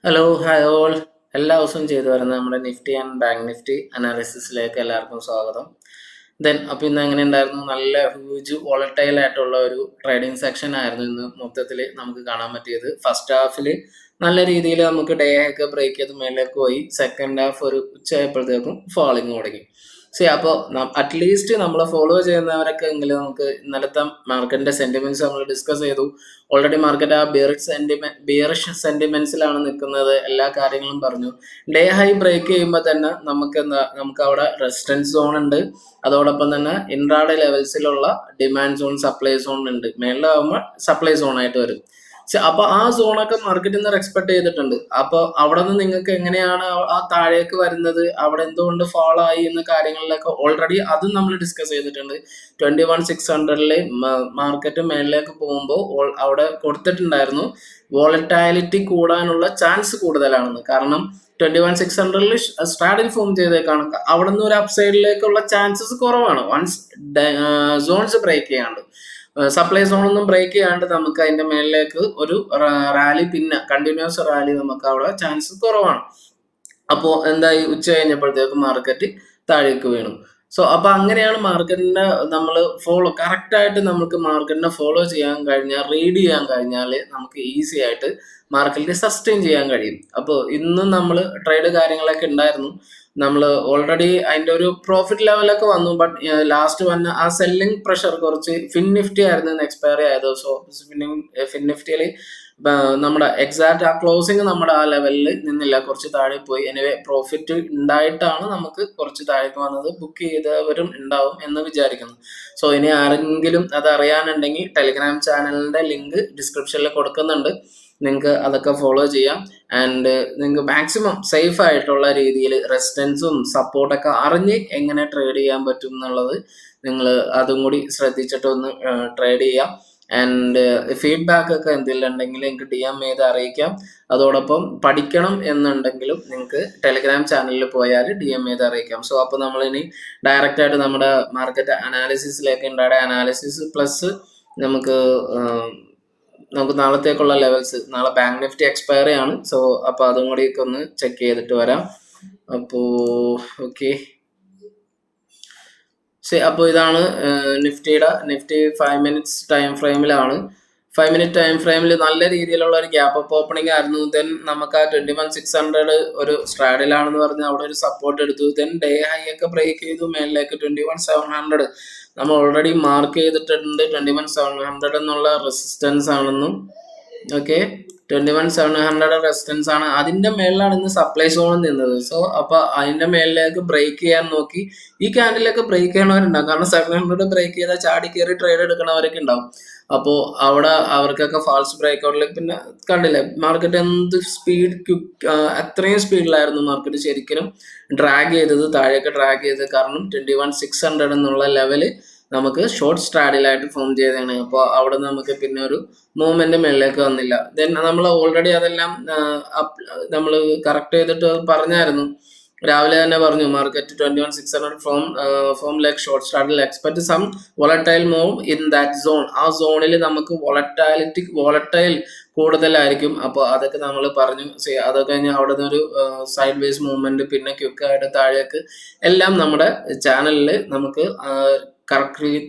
Hello hi all. എല്ലാ ദിവസവും ചെയ്തു വരുന്ന നമ്മുടെ നിഫ്റ്റി ആൻഡ് ബാങ്ക് നിഫ്റ്റി അനാലിസിസിലേക്ക് എല്ലാവർക്കും സ്വാഗതം. അപ്പോൾ ഇന്ന് എങ്ങനെ ഉണ്ടായിരുന്നു? നല്ല ഹ്യൂജ് വോളറ്റൈൽ ആയിട്ടുള്ള ഒരു ട്രേഡിംഗ് സെക്ഷൻ ആയിരുന്നു ഇന്ന് മൊത്തത്തിൽ നമുക്ക് കാണാൻ പറ്റിയത്. ഫസ്റ്റ് ഹാഫിൽ നല്ല രീതിയിൽ നമുക്ക് ഡേ ഒക്കെ ബ്രേക്ക് ചെയ്ത് മേലേക്ക് പോയി. സെക്കൻഡ് ഹാഫ് ഒരു ഉച്ചയായപ്പോഴത്തേക്കും ഫാളിങ് തുടങ്ങി. അപ്പോൾ അറ്റ്ലീസ്റ്റ് നമ്മൾ ഫോളോ ചെയ്യുന്നവരൊക്കെ എങ്കിലും നമുക്ക് ഇന്നലത്തെ മാർക്കറ്റിന്റെ സെന്റിമെന്റ്സ് നമ്മൾ ഡിസ്കസ് ചെയ്തു. ഓൾറെഡി മാർക്കറ്റ് ആ ബിയറിഷ് സെന്റിമെന്റ്സിലാണ് നിൽക്കുന്നത്. എല്ലാ കാര്യങ്ങളും പറഞ്ഞു. ഡേ ഹൈ ബ്രേക്ക് ചെയ്യുമ്പോൾ തന്നെ നമുക്ക് അവിടെ റെസിസ്റ്റൻസ് സോൺ ഉണ്ട്. അതോടൊപ്പം തന്നെ ഇൻട്രാഡേ ലെവൽസിലുള്ള ഡിമാൻഡ് സോൺ, സപ്ലൈ സോൺ ഉണ്ട്. മേളിലാവുമ്പോൾ സപ്ലൈ സോൺ ആയിട്ട് വരും. അപ്പൊ ആ സോണൊക്കെ മാർക്കറ്റിൽ നിന്ന് എക്സ്പെക്ട് ചെയ്തിട്ടുണ്ട്. അപ്പൊ അവിടെ നിന്ന് നിങ്ങൾക്ക് എങ്ങനെയാണ് ആ താഴേക്ക് വരുന്നത്, അവിടെ എന്തുകൊണ്ട് ഫോളോ ആയി എന്ന കാര്യങ്ങളിലൊക്കെ ഓൾറെഡി അതും നമ്മൾ ഡിസ്കസ് ചെയ്തിട്ടുണ്ട്. 21,600 മാർക്കറ്റ് മേളിലേക്ക് പോകുമ്പോൾ അവിടെ കൊടുത്തിട്ടുണ്ടായിരുന്നു വോളറ്റാലിറ്റി കൂടാനുള്ള ചാൻസ് കൂടുതലാണെന്ന്. കാരണം 21,600 സ്ട്രാഡിൽ ഫോം ചെയ്തേക്കാണ്. അവിടെ നിന്ന് ഒരു അപ്സൈഡിലേക്കുള്ള ചാൻസസ് കുറവാണ് വൺസ് സോൺസ് ബ്രേക്ക് ചെയ്യാണ്ട്. സപ്ലൈ സോണൊന്നും ബ്രേക്ക് ചെയ്യാണ്ട് നമുക്ക് അതിന്റെ മേളിലേക്ക് ഒരു റാലി, പിന്നെ കണ്ടിന്യൂസ് റാലി നമുക്ക് അവിടെ ചാൻസ് കുറവാണ്. അപ്പോൾ എന്തായി, ഉച്ച കഴിഞ്ഞപ്പോഴത്തേക്ക് മാർക്കറ്റ് താഴേക്ക് വീണു. അപ്പൊ അങ്ങനെയാണ് മാർക്കറ്റിനെ നമ്മൾ കറക്റ്റായിട്ട് നമുക്ക് മാർക്കറ്റിനെ ഫോളോ ചെയ്യാൻ കഴിഞ്ഞാൽ, റീഡ് ചെയ്യാൻ കഴിഞ്ഞാൽ നമുക്ക് ഈസി ആയിട്ട് മാർക്കറ്റിൽ സസ്റ്റെയിൻ ചെയ്യാൻ കഴിയും. അപ്പോൾ ഇന്നും നമ്മൾ ട്രേഡ് കാര്യങ്ങളൊക്കെ ഉണ്ടായിരുന്നു. നമ്മൾ ഓൾറെഡി അതിന്റെ ഒരു പ്രോഫിറ്റ് ലെവലൊക്കെ വന്നു. ബട്ട് ലാസ്റ്റ് വന്ന ആ സെല്ലിംഗ് പ്രഷർ കുറച്ച് ഫിൻ നിഫ്റ്റി ആയിരുന്നു എക്സ്പയറി ആയത്. ഫിൻ നിഫ്റ്റിയിൽ നമ്മുടെ എക്സാക്ട് ആ ക്ലോസിങ് നമ്മുടെ ആ ലെവലിൽ നിന്നില്ല, കുറച്ച് താഴെ പോയി. എനിവേ പ്രോഫിറ്റ് ഉണ്ടായിട്ടാണ് നമുക്ക് കുറച്ച് താഴേക്ക് വന്നത്. ബുക്ക് ചെയ്തവരും ഉണ്ടാവും എന്ന് വിചാരിക്കുന്നു. ഇനി ആരെങ്കിലും അത് അറിയാനുണ്ടെങ്കിൽ ടെലിഗ്രാം ചാനലിന്റെ ലിങ്ക് ഡിസ്ക്രിപ്ഷനിൽ കൊടുക്കുന്നുണ്ട്. നിങ്ങൾക്ക് അതൊക്കെ ഫോളോ ചെയ്യാം. ആൻഡ് നിങ്ങൾക്ക് മാക്സിമം സേഫ് ആയിട്ടുള്ള രീതിയിൽ റെസിസ്റ്റൻസും സപ്പോർട്ടൊക്കെ അറിഞ്ഞ് എങ്ങനെ ട്രേഡ് ചെയ്യാൻ പറ്റും എന്നുള്ളത് നിങ്ങൾ അതും കൂടി ശ്രദ്ധിച്ചിട്ട് ഒന്ന് ട്രേഡ് ചെയ്യാം. ആൻഡ് ഫീഡ്ബാക്ക് ഒക്കെ എന്തെങ്കിലും ഉണ്ടെങ്കിൽ നിങ്ങൾക്ക് DM ചെയ്ത് അറിയിക്കാം. അതോടൊപ്പം പഠിക്കണം എന്നുണ്ടെങ്കിലും നിങ്ങൾക്ക് ടെലിഗ്രാം ചാനലിൽ പോയാൽ DM ചെയ്ത് അറിയിക്കാം. അപ്പോൾ നമ്മളിനി ഡയറക്റ്റ് ആയിട്ട് നമ്മുടെ മാർക്കറ്റ് അനാലിസിസിലേക്ക് ഉണ്ടായ അനാലിസിസ് പ്ലസ് നമുക്ക് നാളത്തേക്കുള്ള ലെവൽസ്, നാളെ ബാങ്ക് നിഫ്റ്റി എക്സ്പയറി ആണ്. അപ്പോൾ അതും കൂടി ഒന്ന് ചെക്ക് ചെയ്തിട്ട് വരാം. അപ്പോൾ ഓക്കെ, അപ്പോൾ ഇതാണ് നിഫ്റ്റി 5 മിനിറ്റ്സ് ടൈം ഫ്രെയിമിലാണ്. 5 മിനിറ്റ് ടൈം ഫ്രെയിമിൽ നല്ല രീതിയിലുള്ള ഒരു ഗ്യാപ്പ് അപ്പ് ഓപ്പണിംഗ് ആയിരുന്നു. ദെൻ നമുക്ക് ആ 21,600 ഒരു സ്ട്രാഡിലാണെന്ന് പറഞ്ഞ് അവിടെ ഒരു സപ്പോർട്ട് എടുത്തു. ദെൻ ഡേ ഹൈ ഒക്കെ ബ്രേക്ക് ചെയ്തു മേളിലേക്ക് 21,700 നമ്മൾ ഓൾറെഡി മാർക്ക് ചെയ്തിട്ടുണ്ട്. 21,700 എന്നുള്ള റെസിസ്റ്റൻസ് ആണെന്നും. ഓക്കെ, 21,700 റെസിസ്റ്റൻസ് ആണ്. അതിന്റെ മേളിലാണ് ഇന്ന് സപ്ലൈ സോൺ നിന്നത്. അപ്പൊ അതിന്റെ മേളിലേക്ക് ബ്രേക്ക് ചെയ്യാൻ നോക്കി. ഈ ക്യാൻഡിലൊക്കെ ബ്രേക്ക് ചെയ്യണവരുണ്ടാവും. കാരണം 700 ബ്രേക്ക് ചെയ്താൽ ചാടി കയറി ട്രേഡ് എടുക്കണവരൊക്കെ ഉണ്ടാവും. അപ്പോൾ അവിടെ അവർക്കൊക്കെ ഫാൾസ് ബ്രേക്ക് ഔട്ടിലേക്ക്, പിന്നെ കണ്ടില്ലേ മാർക്കറ്റ് എന്ത് അത്രയും സ്പീഡിലായിരുന്നു മാർക്കറ്റ് ശരിക്കും ഡ്രാഗ് ചെയ്തത്, താഴേക്ക് ഡ്രാഗ് ചെയ്തത്. കാരണം 21,600 എന്നുള്ള ലെവല് നമുക്ക് ഷോർട്ട് സ്ട്രാഡിലായിട്ട് ഫോം ചെയ്തതാണ്. അപ്പോൾ അവിടെ നമുക്ക് പിന്നെ ഒരു മൂവ്മെന്റ് മേളിലേക്ക് വന്നില്ല. ദെൻ നമ്മൾ ഓൾറെഡി അതെല്ലാം നമ്മൾ കറക്റ്റ് ചെയ്തിട്ട് പറഞ്ഞായിരുന്നു. രാവിലെ തന്നെ പറഞ്ഞു മാർക്കറ്റ് 21,600 ഫോം ലൈക്ക് ഷോർട്ട് സ്റ്റാർട്ടിൽ expect some volatile move in that zone. ആ സോണിൽ നമുക്ക് വോളറ്റൈൽ കൂടുതലായിരിക്കും. അപ്പോൾ അതൊക്കെ നമ്മൾ പറഞ്ഞു. അതൊക്കെ കഴിഞ്ഞ് അവിടെ നിന്ന് ഒരു സൈഡ് വേസ് മൂവ്മെന്റ്, പിന്നെ ക്വിക്കായിട്ട് താഴേക്ക് എല്ലാം നമ്മുടെ ചാനലിൽ നമുക്ക്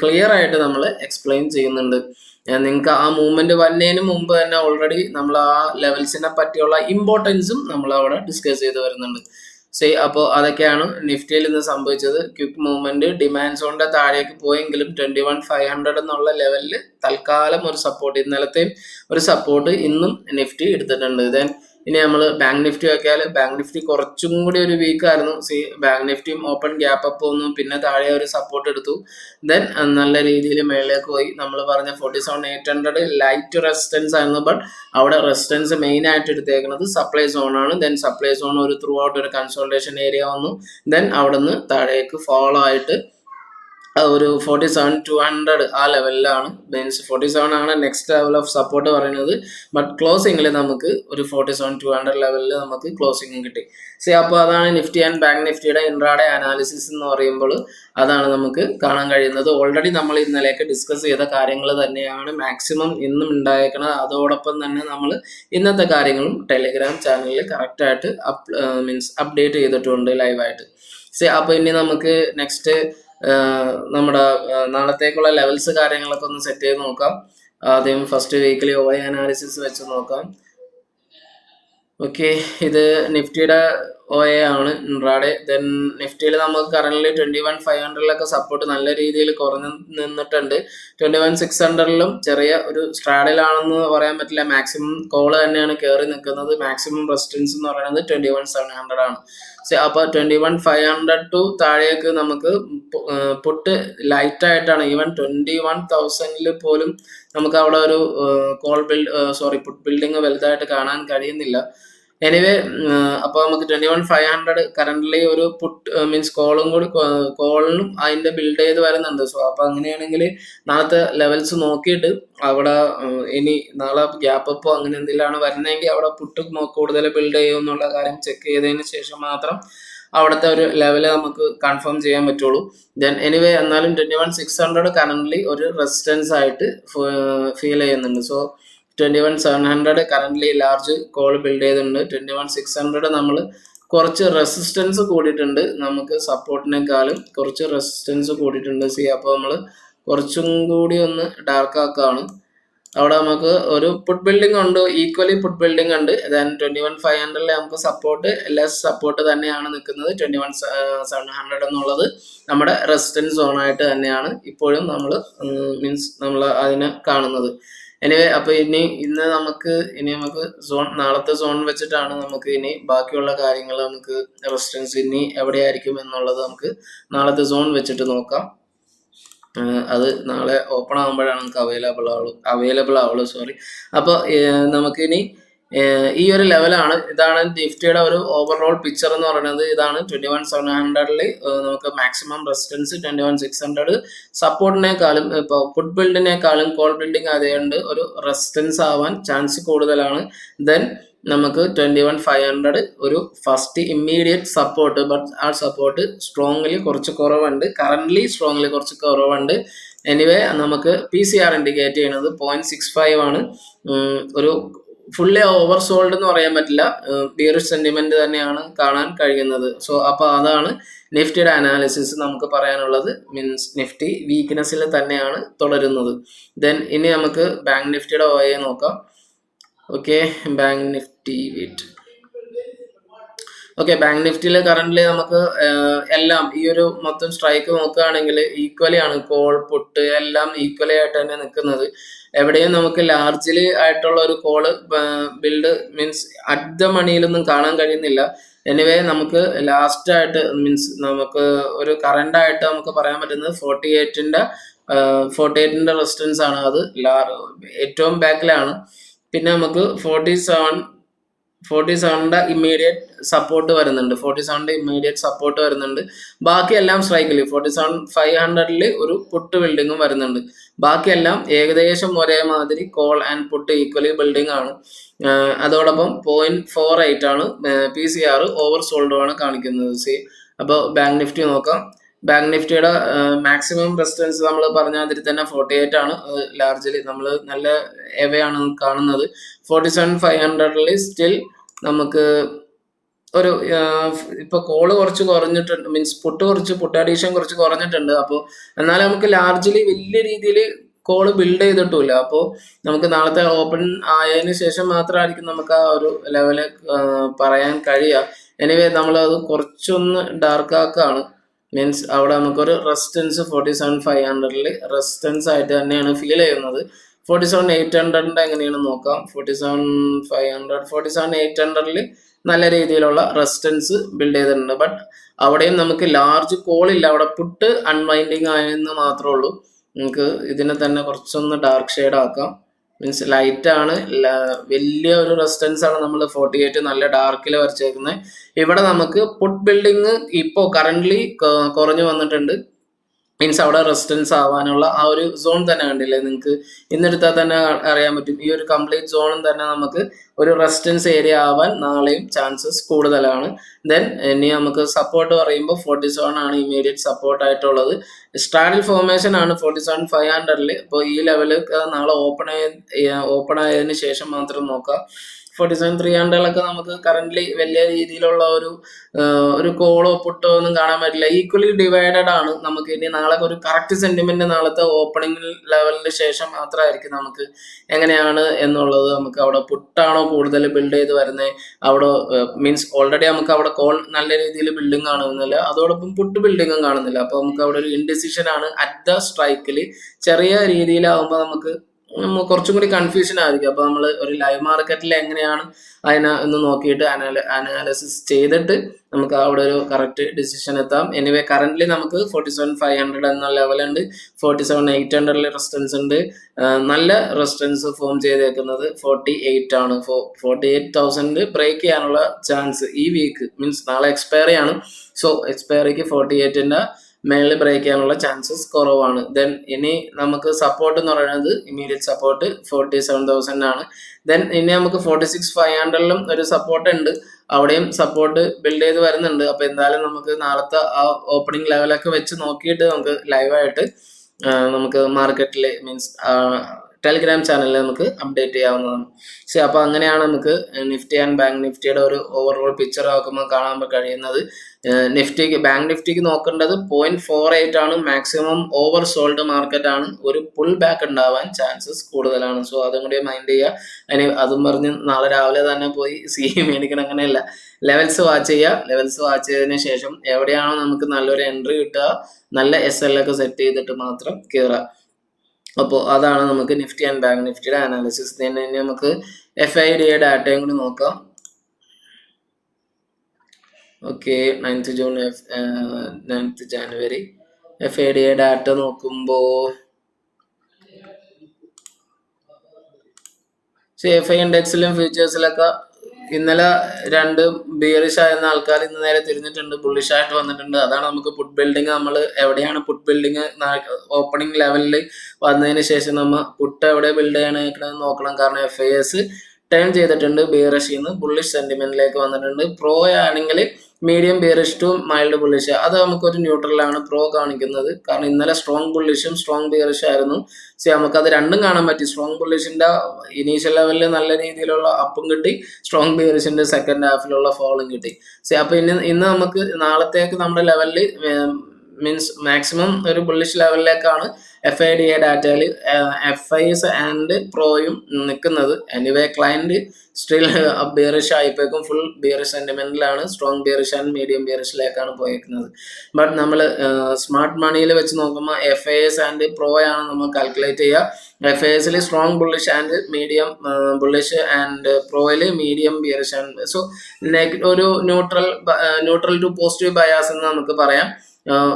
ക്ലിയർ ആയിട്ട് നമ്മൾ എക്സ്പ്ലെയിൻ ചെയ്യുന്നുണ്ട്. നിങ്ങൾക്ക് ആ മൂവ്മെന്റ് വരുന്നതിന് മുമ്പ് തന്നെ ഓൾറെഡി നമ്മൾ ആ ലെവൽസിനെ പറ്റിയുള്ള ഇമ്പോർട്ടൻസും നമ്മൾ അവിടെ ഡിസ്കസ് ചെയ്ത് വരുന്നുണ്ട്. അപ്പോൾ അതൊക്കെയാണ് നിഫ്റ്റിയിൽ ഇന്ന് സംഭവിച്ചത്. ക്വിക്ക് മൂവ്മെന്റ്, ഡിമാൻഡ് സോണിന്റെ താഴേക്ക് പോയെങ്കിലും 21,500 എന്നുള്ള ലെവലിൽ തൽക്കാലം ഒരു സപ്പോർട്ട്, ഇന്നലത്തെയും ഒരു സപ്പോർട്ട് ഇന്നും നിഫ്റ്റി എടുത്തിട്ടുണ്ട്. ദെൻ ഇനി നമ്മൾ ബാങ്ക് നിഫ്റ്റി നോക്കിയാൽ ബാങ്ക് നിഫ്റ്റി കുറച്ചും കൂടി ഒരു വീക്കായിരുന്നു. ബാങ്ക് നിഫ്റ്റിയും ഓപ്പൺ ഗ്യാപ്പ് അപ്പ് വന്നു, പിന്നെ താഴെ ഒരു സപ്പോർട്ട് എടുത്തു. ദെൻ നല്ല രീതിയിൽ മേളിലേക്ക് പോയി. നമ്മൾ പറഞ്ഞ 47,800 ലൈറ്റ് റെസിസ്റ്റൻസ് ആയിരുന്നു. ബട്ട് അവിടെ റെസിസ്റ്റൻസ് മെയിൻ ആയിട്ട് എടുത്തേക്കുന്നത് സപ്ലൈ സോൺ ആണ്. Then supply zone through out ഒരു കൺസോൾട്ടേഷൻ ഏരിയ വന്നു. ദെൻ അവിടെ നിന്ന് താഴേക്ക് ഫോളോ ആയിട്ട് ഒരു 47,200 ആ ലെവലിലാണ്. മീൻസ് 47 ആണ് നെക്സ്റ്റ് ലെവൽ ഓഫ് സപ്പോർട്ട് പറയുന്നത്. ബട്ട് ക്ലോസിംഗിൽ നമുക്ക് ഒരു 47,200 ലെവലിൽ നമുക്ക് ക്ലോസിംഗ് കിട്ടി. അപ്പോൾ അതാണ് നിഫ്റ്റി ആൻഡ് ബാങ്ക് നിഫ്റ്റിയുടെ ഇൻട്രാഡേ അനാലിസിസ് എന്ന് പറയുമ്പോൾ അതാണ് നമുക്ക് കാണാൻ കഴിയുന്നത്. ഓൾറെഡി നമ്മൾ ഇന്നലെയൊക്കെ ഡിസ്കസ് ചെയ്ത കാര്യങ്ങൾ തന്നെയാണ് മാക്സിമം ഇന്നും ഉണ്ടായേക്കുന്നത്. അതോടൊപ്പം തന്നെ നമ്മൾ ഇന്നത്തെ കാര്യങ്ങളും ടെലിഗ്രാം ചാനലിൽ കറക്റ്റായിട്ട് അപ്ഡേറ്റ് ചെയ്തിട്ടുണ്ട് ലൈവായിട്ട്. അപ്പോൾ ഇനി നമുക്ക് നെക്സ്റ്റ് നമ്മുടെ നാളത്തേക്കുള്ള ലെവൽസ് കാര്യങ്ങളൊക്കെ ഒന്ന് സെറ്റ് ചെയ്ത് നോക്കാം. ആദ്യം ഫസ്റ്റ് വീക്കിലി OI അനാലിസിസ് വെച്ച് നോക്കാം. ഓക്കെ, ഇത് നിഫ്റ്റിയുടെ OI ആണ് ഇൻട്രാഡേ. ദെൻ നിഫ്റ്റിയിൽ നമുക്ക് കറന്റ് 21,500 സപ്പോർട്ട് നല്ല രീതിയിൽ കുറഞ്ഞു നിന്നിട്ടുണ്ട്. 21,600 ചെറിയ ഒരു സ്ട്രാഡിലാണെന്ന് പറയാൻ പറ്റില്ല. മാക്സിമം കോള് തന്നെയാണ് കയറി നിൽക്കുന്നത്. മാക്സിമം റെസിസ്റ്റൻസ് എന്ന് പറയുന്നത് 21,700 ആണ്. അപ്പോൾ 21,500 ടു താഴേക്ക് നമുക്ക് പുട്ട് ലൈറ്റ് ആയിട്ടാണ്. ഈവൻ 21,000 പോലും നമുക്ക് അവിടെ ഒരു പുട്ട് ബിൽഡിങ് വലുതായിട്ട് കാണാൻ കഴിയുന്നില്ല. എനിവേ, അപ്പോൾ നമുക്ക് 21,500 കറന്റ്ലി ഒരു പുട്ട് കോളിനും അതിന്റെ ബിൽഡ് ചെയ്ത് വരുന്നുണ്ട്. അപ്പോൾ അങ്ങനെയാണെങ്കിൽ നാളത്തെ ലെവൽസ് നോക്കിയിട്ട് അവിടെ ഇനി നാളെ ഗ്യാപ്പ് അപ്പോ അങ്ങനെ എന്തെങ്കിലുമാണ് വരുന്നതെങ്കിൽ അവിടെ പുട്ട് കൂടുതൽ ബിൽഡ് ചെയ്യും എന്നുള്ള കാര്യം ചെക്ക് ചെയ്തതിന് ശേഷം മാത്രം അവിടുത്തെ ഒരു ലെവല് നമുക്ക് കൺഫേം ചെയ്യാൻ പറ്റുള്ളൂ. ദെൻ എനിവേ, എന്നാലും 21,600 കറന്റ്ലി ഒരു റെസിസ്റ്റൻസ് ആയിട്ട് ഫീൽ ചെയ്യുന്നുണ്ട്. 21,700 കറന്റ്ലി ലാർജ് കോൾ ബിൽഡ് ചെയ്തിട്ടുണ്ട്. 21,600 നമ്മൾ കുറച്ച് റെസിസ്റ്റൻസ് കൂടിയിട്ടുണ്ട്. നമുക്ക് സപ്പോർട്ടിനേക്കാളും കുറച്ച് റെസിസ്റ്റൻസ് കൂടിയിട്ടുണ്ട്. അപ്പോൾ നമ്മൾ കുറച്ചും കൂടി ഒന്ന് ഡാർക്ക് ആക്കുകയാണ്. അവിടെ നമുക്ക് ഒരു പുട്ട് ബിൽഡിംഗ് ഉണ്ട്, ഈക്വലി പുട്ട് ബിൽഡിംഗ് ഉണ്ട്. ദെൻ 21,500 നമുക്ക് സപ്പോർട്ട് ലെസ് സപ്പോർട്ട് തന്നെയാണ് നിൽക്കുന്നത്. 21,700 എന്നുള്ളത് നമ്മുടെ റെസിസ്റ്റൻസ് സോണായിട്ട് തന്നെയാണ് ഇപ്പോഴും നമ്മൾ അതിനെ കാണുന്നത്. എനിവേ, അപ്പോൾ ഇന്ന് നമുക്ക് നാളത്തെ സോൺ വെച്ചിട്ടാണ് നമുക്ക് ഇനി ബാക്കിയുള്ള കാര്യങ്ങൾ നമുക്ക് റെസിസ്റ്റൻസ് ഇനി എവിടെയായിരിക്കും എന്നുള്ളത് നമുക്ക് നാളത്തെ സോൺ വെച്ചിട്ട് നോക്കാം. അത് നാളെ ഓപ്പൺ ആകുമ്പോഴാണ് നമുക്ക് അവൈലബിൾ ആവുള്ളൂ. അപ്പോൾ നമുക്കിനി ഈ ഒരു ലെവലാണ്. ഇതാണ് നിഫ്റ്റിയുടെ ഒരു ഓവറോൾ പിക്ചർ എന്ന് പറയുന്നത്. ഇതാണ് 21,700 നമുക്ക് മാക്സിമം റെസിസ്റ്റൻസ്, 21,600 സപ്പോർട്ടിനേക്കാളും ഇപ്പോൾ പുട്ട് ബിൽഡിനേക്കാളും കോൾ ബിൽഡിംഗ് ആയതുകൊണ്ട് ഒരു റെസിസ്റ്റൻസ് ആവാൻ ചാൻസ് കൂടുതലാണ്. ദെൻ നമുക്ക് 21,500 ഒരു ഫസ്റ്റ് ഇമ്മീഡിയറ്റ് സപ്പോർട്ട്. ബട്ട് ആ സപ്പോർട്ട് സ്ട്രോങ്ലി കുറച്ച് കുറവുണ്ട്. കറന്റ്ലി സ്ട്രോങ്ലി കുറച്ച് കുറവുണ്ട്. എനിവേ, നമുക്ക് PCR ഇൻഡിക്കേറ്റ് ചെയ്യുന്നത് 0.65 ആണ്. ഒരു ഫുള്ളി ഓവർ സോൾഡ് എന്ന് പറയാൻ പറ്റില്ല. ബിയറിഷ് സെന്റിമെന്റ് തന്നെയാണ് കാണാൻ കഴിയുന്നത്. അപ്പോൾ അതാണ് നിഫ്റ്റിയുടെ അനാലിസിസ് നമുക്ക് പറയാനുള്ളത്. നിഫ്റ്റി വീക്ക്നെസ്സിൽ തന്നെയാണ് തുടരുന്നത്. ദെൻ ഇനി നമുക്ക് ബാങ്ക് നിഫ്റ്റിയുടെ OI നോക്കാം. ഓക്കെ, ബാങ്ക് നിഫ്റ്റി ബാങ്ക് നിഫ്റ്റിയിൽ കറന്റ്ലി നമുക്ക് എല്ലാം ഈ ഒരു മൊത്തം സ്ട്രൈക്ക് നോക്കുകയാണെങ്കിൽ ഈക്വലി ആണ്. കോൾ പുട്ട് എല്ലാം ഈക്വലി ആയിട്ട് തന്നെ നിൽക്കുന്നത്. എവിടെയും നമുക്ക് ലാർജ്ലി ആയിട്ടുള്ള ഒരു കോള് ബിൽഡ് അറ്റ് ദ മണിയിലൊന്നും കാണാൻ കഴിയുന്നില്ല. എനിവേ, നമുക്ക് ലാസ്റ്റ് ആയിട്ട് നമുക്ക് ഒരു കറന്റ് ആയിട്ട് നമുക്ക് പറയാൻ പറ്റുന്നത് 48ന്റെ റെസിസ്റ്റൻസ് ആണ്. അത് ഏറ്റവും ബാക്കിലാണ്. പിന്നെ നമുക്ക് 47ന്റെ ഇമ്മീഡിയറ്റ് സപ്പോർട്ട് വരുന്നുണ്ട്. ബാക്കിയെല്ലാം സ്ട്രൈക്കിൽ 47,500 ഒരു പുട്ട് ബിൽഡിങ്ങും വരുന്നുണ്ട്. ബാക്കിയെല്ലാം ഏകദേശം ഒരേമാതിരി call and put equally building ആണ്. അതോടൊപ്പം 0.48 ആണ് PCR ഓവർ സോൾഡുമാണ് കാണിക്കുന്നത്. അപ്പോൾ ബാങ്ക് നിഫ്റ്റി നോക്കാം. ബാങ്ക് നിഫ്റ്റിയുടെ മാക്സിമം റെസിസ്റ്റൻസ് നമ്മൾ പറഞ്ഞ അതിൽ തന്നെ 48 ആണ്. ലാർജ്ലി നമ്മൾ നല്ല എവയാണ് കാണുന്നത്. 47,500 സ്റ്റിൽ നമുക്ക് ഒരു ഇപ്പൊ കോള് കുറച്ച് കുറഞ്ഞിട്ടുണ്ട്. പുട്ട് അഡീഷൻ കുറച്ച് കുറഞ്ഞിട്ടുണ്ട്. അപ്പോൾ എന്നാലും നമുക്ക് ലാർജ്ലി വലിയ രീതിയിൽ കോള് ബിൽഡ് ചെയ്തിട്ടില്ല. അപ്പോൾ നമുക്ക് നാളത്തെ ഓപ്പൺ ആയതിനു ശേഷം മാത്രമായിരിക്കും നമുക്ക് ആ ഒരു ലെവല് പറയാൻ കഴിയുക. എനിവേ, നമ്മളത് കുറച്ചൊന്ന് ഡാർക്ക് ആക്കുകയാണ്. അവിടെ നമുക്കൊരു റെസിസ്റ്റൻസ് 47,500 റെസിസ്റ്റൻസ് ആയിട്ട് തന്നെയാണ് ഫീൽ ചെയ്യുന്നത്. 47,800 എങ്ങനെയാണ് നോക്കാം. 47,800 നല്ല രീതിയിലുള്ള റെസിസ്റ്റൻസ് ബിൽഡ് ചെയ്തിട്ടുണ്ട്. ബട്ട് അവിടെയും നമുക്ക് ലാർജ് കോളില്ല. അവിടെ പുട്ട് അൺവൈൻഡിങ് ആയെന്ന് മാത്രമേ ഉള്ളൂ. നമുക്ക് ഇതിനെ തന്നെ കുറച്ചൊന്ന് ഡാർക്ക് ഷെയ്ഡ് ആക്കാം. ലൈറ്റ് ആണ്. വലിയ ഒരു റെസിസ്റ്റൻസ് ആണ് നമ്മൾ 48 നല്ല ഡാർക്കിൽ വരച്ചേക്കുന്നത്. ഇവിടെ നമുക്ക് പുട്ട് ബിൽഡിങ് ഇപ്പോൾ കറന്റ്ലി കുറഞ്ഞു വന്നിട്ടുണ്ട്. മീൻസ് അവിടെ റെസിഡൻസ് ആവാനുള്ള ആ ഒരു സോൺ തന്നെ കണ്ടില്ലേ നിങ്ങൾക്ക്, ഇന്നെടുത്താൽ തന്നെ അറിയാൻ പറ്റും. ഈ ഒരു കംപ്ലീറ്റ് സോണും തന്നെ നമുക്ക് ഒരു റെസിഡൻസ് ഏരിയ ആവാൻ നാളെയും ചാൻസസ് കൂടുതലാണ്. ദെൻ ഇനി നമുക്ക് സപ്പോർട്ട് പറയുമ്പോൾ 47 ആണ് ഇമീഡിയറ്റ് സപ്പോർട്ട് ആയിട്ടുള്ളത്. സ്ട്രാഡിൽ ഫോർമേഷൻ ആണ് 47,500. ഇപ്പോൾ ഈ ലെവല് നാളെ ഓപ്പൺ ആയതിനു ശേഷം മാത്രം നോക്കാം. 47,300 നമുക്ക് കറന്റ് വലിയ രീതിയിലുള്ള ഒരു കോളോ പുട്ടോ ഒന്നും കാണാൻ പറ്റില്ല. ഈക്വലി ഡിവൈഡഡ് ആണ്. നമുക്ക് ഇനി നാളെ ഒരു കറക്റ്റ് സെന്റിമെന്റ് നാളത്തെ ഓപ്പണിംഗ് ലെവലിന് ശേഷം മാത്രമായിരിക്കും നമുക്ക് എങ്ങനെയാണ് എന്നുള്ളത്. നമുക്ക് അവിടെ പുട്ടാണോ കൂടുതൽ ബിൽഡ് ചെയ്ത് വരുന്നത്, അവിടെ മീൻസ് ഓൾറെഡി നമുക്ക് അവിടെ കോൾ നല്ല രീതിയിൽ ബിൽഡിംഗ് കാണുന്നില്ല, അതോടൊപ്പം പുട്ട് ബിൽഡിങ്ങും കാണുന്നില്ല. അപ്പോൾ നമുക്ക് അവിടെ ഒരു ഇൻഡിസിഷൻ ആണ് അറ്റ് ദ സ്ട്രൈക്കിൽ. ചെറിയ രീതിയിലാവുമ്പോൾ നമുക്ക് കുറച്ചും കൂടി കൺഫ്യൂഷൻ ആയിരിക്കും. അപ്പോൾ നമ്മൾ ഒരു ലൈവ് മാർക്കറ്റിൽ എങ്ങനെയാണ് അതിനെ ഒന്ന് നോക്കിയിട്ട് അനാലിസിസ് ചെയ്തിട്ട് നമുക്ക് അവിടെ ഒരു കറക്റ്റ് ഡിസിഷൻ എത്താം. എനിവേ കറന്റ്ലി നമുക്ക് 47,500 എന്ന ലെവലുണ്ട്. 47,800 റെസിസ്റ്റൻസ് ഉണ്ട്. നല്ല റെസിസ്റ്റൻസ് ഫോം ചെയ്തേക്കുന്നത് 48 ആണ്. 48,000 ബ്രേക്ക് ചെയ്യാനുള്ള ചാൻസ് ഈ വീക്ക്, മീൻസ് നാളെ എക്സ്പയറി ആണ്. സോ എക്സ്പയറിക്ക് 48ന്റെ മേളിൽ ബ്രേക്ക് ചെയ്യാനുള്ള ചാൻസസ് കുറവാണ്. ദെൻ ഇനി നമുക്ക് സപ്പോർട്ട് എന്ന് പറയുന്നത് ഇമീഡിയറ്റ് സപ്പോർട്ട് 47,000 ആണ്. ദെൻ ഇനി നമുക്ക് 46,500 ഒരു സപ്പോർട്ട് ഉണ്ട്. അവിടെയും സപ്പോർട്ട് ബിൽഡ് ചെയ്ത് വരുന്നുണ്ട്. അപ്പോൾ എന്തായാലും നമുക്ക് നാളത്തെ ആ ഓപ്പണിംഗ് ലെവലൊക്കെ വെച്ച് നോക്കിയിട്ട് നമുക്ക് ലൈവായിട്ട് നമുക്ക് മാർക്കറ്റിൽ മീൻസ് ടെലിഗ്രാം ചാനലിൽ നമുക്ക് അപ്ഡേറ്റ് ചെയ്യാവുന്നതാണ്. അപ്പോൾ അങ്ങനെയാണ് നമുക്ക് നിഫ്റ്റി ആൻഡ് ബാങ്ക് നിഫ്റ്റിയുടെ ഒരു ഓവറോൾ പിക്ചർ നോക്കുമ്പോൾ കാണാൻ കഴിയുന്നത്. ബാങ്ക് നിഫ്റ്റിക്ക് നോക്കേണ്ടത് 0.48 ആണ്. മാക്സിമം ഓവർ സോൾഡ് മാർക്കറ്റ് ആണ്. ഒരു പുൾ ബാക്ക് ഉണ്ടാവാൻ ചാൻസസ് കൂടുതലാണ്. സോ അതും കൂടി മൈൻഡ് ചെയ്യുക. അതിന് അതും പറഞ്ഞ് നാളെ രാവിലെ തന്നെ പോയി മേടിക്കണം അങ്ങനെയല്ല. ലെവൽസ് വാച്ച് ചെയ്യുക. ലെവൽസ് വാച്ച് ചെയ്തതിന് ശേഷം എവിടെയാണോ നമുക്ക് നല്ലൊരു എൻട്രി കിട്ടുക, നല്ല SL ഒക്കെ സെറ്റ് ചെയ്തിട്ട് മാത്രം കയറുക. അപ്പോൾ അതാണ് നമുക്ക് നിഫ്റ്റി ആൻഡ് ബാങ്ക് നിഫ്റ്റിയുടെ അനാലിസിസ്. തന്നെ നമുക്ക് FIDA ഡാറ്റയും കൂടി നോക്കാം. Okay, 9th June 9th January FIDA data നോക്കുമ്പോൾ FI ഇൻഡെക്സിലും ഫ്യൂച്ചേഴ്സിലൊക്കെ ഇന്നലെ രണ്ട് ബിയറിഷ് ആയിരുന്ന ആൾക്കാർ ഇന്ന് നേരെ തിരിഞ്ഞിട്ടുണ്ട്, ബുള്ളിഷ് ആയിട്ട് വന്നിട്ടുണ്ട്. അതാണ് നമുക്ക് പുട്ട് ബിൽഡിങ്, നമ്മൾ എവിടെയാണ് പുട്ട് ബിൽഡിങ് ഓപ്പണിംഗ് ലെവലിൽ വന്നതിന് ശേഷം നമ്മൾ പുട്ട് എവിടെ ബിൽഡ് ചെയ്യണമെന്ന് നോക്കണം. കാരണം FIS ടേൺ ചെയ്തിട്ടുണ്ട് ബിയറിഷിൽ നിന്ന് ബുള്ളിഷ് സെന്റിമെന്റിലേക്ക് വന്നിട്ടുണ്ട്. പ്രോ ആണെങ്കിൽ medium bearish to mild bullish, അത് നമുക്കൊരു ന്യൂട്രലാണ് പ്രോ കാണിക്കുന്നത്. കാരണം ഇന്നലെ സ്ട്രോങ് ബുള്ളിഷും സ്ട്രോങ് ബിയറിഷ് ആയിരുന്നു. നമുക്കത് രണ്ടും കാണാൻ പറ്റി. സ്ട്രോങ് ബുള്ളിഷിന്റെ ഇനീഷ്യൽ ലെവലിൽ നല്ല രീതിയിലുള്ള അപ്പും കിട്ടി, സ്ട്രോങ് ബിയറിഷിന്റെ സെക്കൻഡ് ഹാഫിലുള്ള ഫോളും കിട്ടി. അപ്പോൾ ഇന്ന് നമുക്ക് നാളത്തേക്ക് നമ്മുടെ ലെവലിൽ മീൻസ് മാക്സിമം ഒരു ബുള്ളിഷ് ലെവലിലേക്കാണ് FIDA ഡാറ്റയിൽ FIs ആൻഡ് പ്രോയും നിൽക്കുന്നത്. എനിവേ ക്ലയന്റ് സ്റ്റിൽ ബിയറിഷ് ആയിപ്പോക്കും, ഫുൾ ബിയറിഷ് സെന്റിമെന്റിലാണ്. സ്ട്രോങ് ബിയറിഷ് ആൻഡ് മീഡിയം ബിയറിഷിലേക്കാണ് പോയേക്കുന്നത്. ബട്ട് നമ്മൾ സ്മാർട്ട് മണിയിൽ വെച്ച് നോക്കുമ്പോൾ FIs ആൻഡ് പ്രോ ആണ് നമ്മൾ കാൽക്കുലേറ്റ് ചെയ്യുക. FISൽ strong bullish and medium bullish and പ്രോയിൽ മീഡിയം ബിയറിഷ് ആൻഡ് സോ ഒരു ന്യൂട്രൽ ടു പോസിറ്റീവ് ബയാസ് എന്ന് നമുക്ക് പറയാം.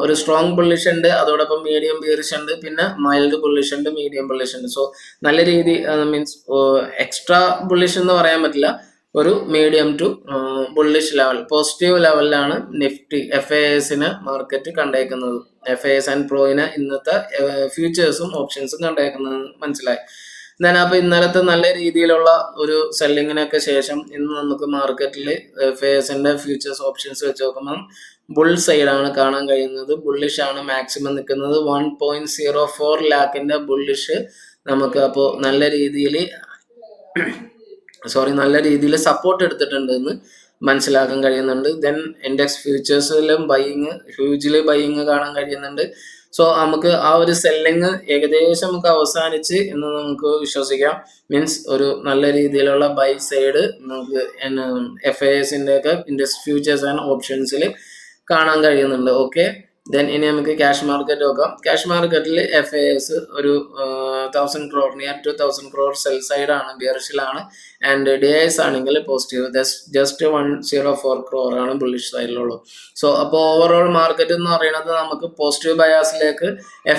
ഒരു സ്ട്രോങ് ബുള്ളിഷ് ഉണ്ട്, അതോടൊപ്പം മീഡിയം ബിയറിഷ് ഉണ്ട്, പിന്നെ മൈൽഡ് ബുള്ളിഷ് ഉണ്ട്, മീഡിയം ബുള്ളിഷ് ഉണ്ട്. സോ നല്ല രീതി മീൻസ് എക്സ്ട്രാ ബുള്ളിഷ് എന്ന് പറയാൻ പറ്റില്ല, ഒരു medium to bullish level positive ലെവലിലാണ് നിഫ്റ്റി FISന് മാർക്കറ്റ് കണ്ടേക്കുന്നത്. FIS ആൻഡ് പ്രോയിന് ഇന്നത്തെ ഫ്യൂച്ചേഴ്സും ഓപ്ഷൻസും കണ്ടേക്കുന്നത് മനസ്സിലായി. അപ്പോൾ ഇന്നലത്തെ നല്ല രീതിയിലുള്ള ഒരു സെല്ലിങ്ങിനൊക്കെ ശേഷം ഇന്ന് നമുക്ക് മാർക്കറ്റിൽ FISന്റെ ഫ്യൂച്ചേഴ്സ് ഓപ്ഷൻസ് വെച്ച് നോക്കുമ്പോൾ ബുൾ സൈഡാണ് കാണാൻ കഴിയുന്നത്. ബുള്ളിഷ് ആണ് മാക്സിമം നിൽക്കുന്നത്. 1.04 ലാഖിന്റെ ബുള്ളിഷ് നമുക്ക് അപ്പോൾ നല്ല രീതിയിൽ സപ്പോർട്ട് എടുത്തിട്ടുണ്ട് എന്ന് മനസ്സിലാക്കാൻ കഴിയുന്നുണ്ട്. ദെൻ ഇൻഡെക്സ് ഫ്യൂച്ചേഴ്സിലും ഹ്യൂജില് ബൈയിങ് കാണാൻ കഴിയുന്നുണ്ട്. സോ നമുക്ക് ആ ഒരു സെല്ലിങ് ഏകദേശം നമുക്ക് അവസാനിച്ച് എന്ന് നമുക്ക് വിശ്വസിക്കാം. മീൻസ് ഒരു നല്ല രീതിയിലുള്ള ബൈ സൈഡ് നമുക്ക് FISന്റെ ഒക്കെ ഇൻഡെക്സ് ഫ്യൂച്ചേഴ്സ് ആൻഡ് ഓപ്ഷൻസിൽ കാണാൻ കഴിയുന്നുണ്ട്. ഓക്കെ, ദെൻ ഇനി നമുക്ക് ക്യാഷ് മാർക്കറ്റ് നോക്കാം. ക്യാഷ് മാർക്കറ്റിൽ FIS ഒരു 1,000 crore near to 1,000 crore sell side ആണ്, ബിയറിഷിലാണ്. ആൻഡ് DIS ആണെങ്കിൽ പോസിറ്റീവ് ജസ്റ്റ് 104 crore ആണ് ബുള്ളിഷ് സൈഡിലുള്ളൂ. സോ അപ്പോൾ ഓവറോൾ മാർക്കറ്റ് എന്ന് പറയുന്നത് നമുക്ക് പോസിറ്റീവ് ബയാസിലേക്ക്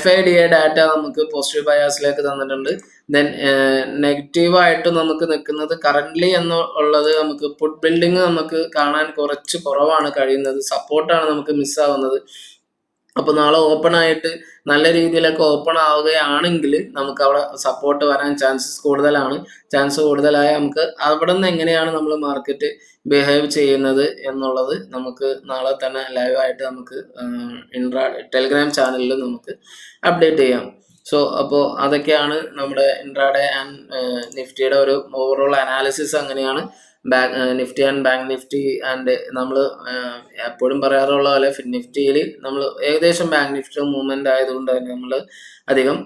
FIDA ഡാറ്റ നമുക്ക് പോസിറ്റീവ് ബയാസിലേക്ക് തന്നിട്ടുണ്ട്. ദെൻ നെഗറ്റീവായിട്ട് നമുക്ക് നിൽക്കുന്നത് കറന്റ്ലി എന്നുള്ളത് നമുക്ക് പുട്ട് ബിൽഡിങ് നമുക്ക് കാണാൻ കുറച്ച് കുറവാണ് കഴിയുന്നത്. സപ്പോർട്ടാണ് നമുക്ക് മിസ്സാവുന്നത്. അപ്പോൾ നാളെ ഓപ്പൺ ആയിട്ട് നല്ല രീതിയിലൊക്കെ ഓപ്പൺ ആവുകയാണെങ്കിൽ നമുക്ക് അവിടെ സപ്പോർട്ട് വരാൻ ചാൻസ് കൂടുതലായ നമുക്ക് അവിടെ നിന്ന് എങ്ങനെയാണ് നമ്മൾ മാർക്കറ്റ് ബിഹേവ് ചെയ്യുന്നത് എന്നുള്ളത് നമുക്ക് നാളെ തന്നെ ലൈവായിട്ട് നമുക്ക് ടെലിഗ്രാം ചാനലിൽ നമുക്ക് അപ്ഡേറ്റ് ചെയ്യാം. അപ്പോൾ അതൊക്കെയാണ് നമ്മുടെ ഇൻട്രാഡേ ആൻഡ് നിഫ്റ്റിയുടെ ഒരു ഓവറോൾ അനാലിസിസ്. അങ്ങനെയാണ് Nifty and bank Nifty and നമ്മൾ എപ്പോഴും പറയാറുള്ള പോലെ നിഫ്റ്റിയിൽ നമ്മൾ ഏകദേശം ബാങ്ക് നിഫ്റ്റി മൂവ്മെന്റ് ആയതുകൊണ്ട് തന്നെ നമ്മൾ അധികം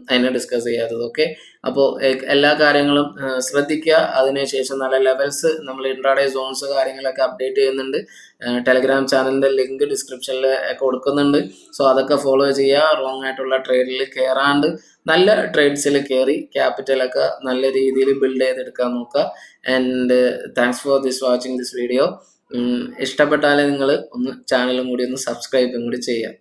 അതിനെ ഡിസ്കസ് ചെയ്യാത്തത്. ഓക്കെ, അപ്പോൾ എല്ലാ കാര്യങ്ങളും ശ്രദ്ധിക്കുക. അതിനുശേഷം നല്ല ലെവൽസ് നമ്മൾ ഇൻട്രാഡേ സോൺസ് കാര്യങ്ങളൊക്കെ അപ്ഡേറ്റ് ചെയ്യുന്നുണ്ട്. ടെലിഗ്രാം ചാനലിന്റെ ലിങ്ക് ഡിസ്ക്രിപ്ഷനിൽ കൊടുക്കുന്നുണ്ട്. അതൊക്കെ ഫോളോ ചെയ്യുക. റോങ് ആയിട്ടുള്ള ട്രേഡിൽ കയറാണ്ട് നല്ല ട്രേഡ്സിൽ കയറി ക്യാപിറ്റലൊക്കെ നല്ല രീതിയിൽ ബിൽഡ് ചെയ്തെടുക്കാൻ നോക്കുക. And thanks for watching this video. ഇഷ്ടപ്പെട്ടാലേ നിങ്ങൾ ഒന്ന് ചാനലും കൂടി ഒന്ന് സബ്സ്ക്രൈബും കൂടി ചെയ്യുക.